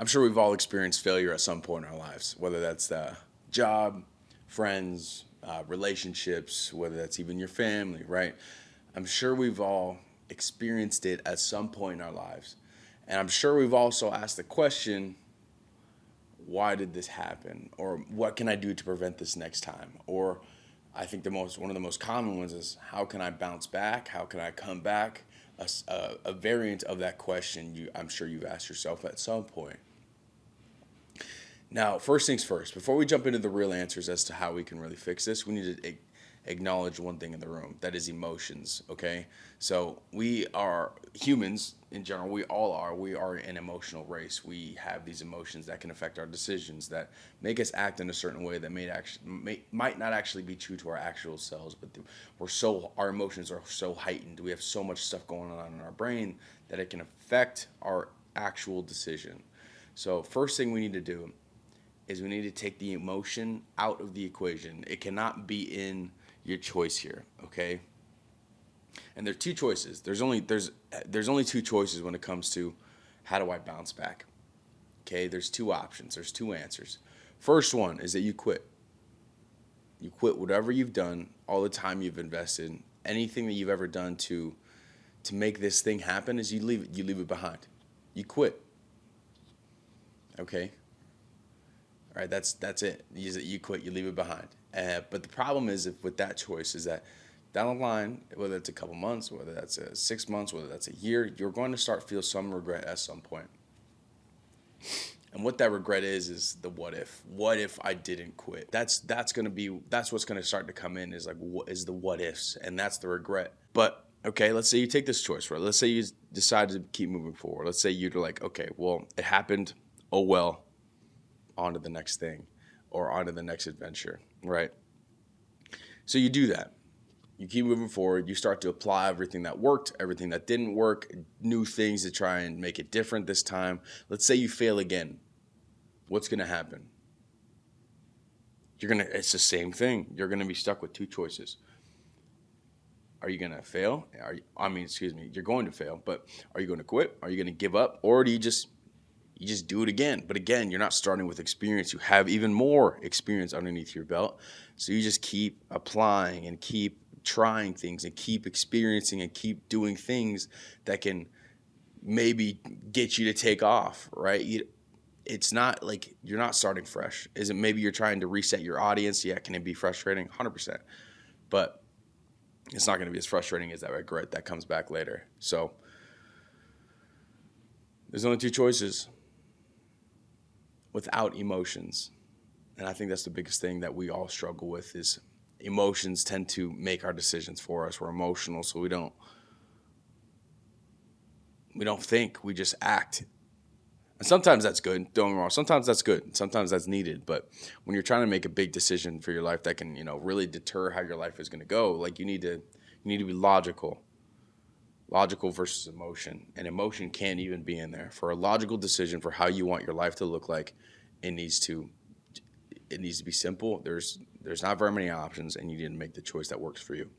I'm sure we've all experienced failure at some point in our lives, whether that's the job, friends, relationships, whether that's even your family, right? I'm sure we've all experienced it at some point in our lives. And I'm sure we've also asked the question, why did this happen? Or what can I do to prevent this next time? Or I think one of the most common ones is, how can I bounce back? How can I come back? A variant of that question I'm sure you've asked yourself at some point. Now, first things first, before we jump into the real answers as to how we can really fix this, we need to acknowledge one thing in the room, that is emotions, okay? So we are humans in general, we are an emotional race. We have these emotions that can affect our decisions, that make us act in a certain way that might not actually be true to our actual selves, but our emotions are so heightened. We have so much stuff going on in our brain that it can affect our actual decision. So first thing we need to do is we need to take the emotion out of the equation. It cannot be in your choice here, okay? And there are two choices. There's only two choices when it comes to how do I bounce back. Okay, there's two options. There's two answers. First one is that you quit. You quit whatever you've done, all the time you've invested, anything that you've ever done to make this thing happen. Is you leave it behind. You quit. Okay? All right, that's it. You quit, you leave it behind. But the problem is, if with that choice, is that down the line, whether it's a couple months, whether that's 6 months, whether that's a year, you're going to start feel some regret at some point. And what that regret is the what if. What if I didn't quit? That's what's gonna start to come in, is like, what is the what ifs, and that's the regret. But okay, let's say you take this choice, right? Let's say you decide to keep moving forward. Let's say you're like, okay, well, it happened. Oh well, on to the next thing, or on to the next adventure, right? So you do that. You keep moving forward. You start to apply everything that worked, everything that didn't work, new things to try and make it different this time. Let's say you fail again. What's going to happen? It's the same thing. You're going to be stuck with two choices. Are you going to fail? You're going to fail, but are you going to quit? Are you going to give up? Or do you just do it again? But again, you're not starting with experience. You have even more experience underneath your belt. So you just keep applying and keep trying things and keep experiencing and keep doing things that can maybe get you to take off, right? It's not like you're not starting fresh. Is it maybe you're trying to reset your audience? Yeah, can it be frustrating? 100%. But it's not going to be as frustrating as that regret that comes back later. So there's only two choices without emotions. And I think that's the biggest thing that we all struggle with, is emotions tend to make our decisions for us. We're emotional, so we don't think, we just act. And sometimes that's good, don't get me wrong. Sometimes that's good. Sometimes that's needed. But when you're trying to make a big decision for your life that can, really deter how your life is going to go, like you need to be logical. Logical versus emotion. And emotion can't even be in there. For a logical decision for how you want your life to look like, it needs to be simple. There's not very many options, and you need to make the choice that works for you.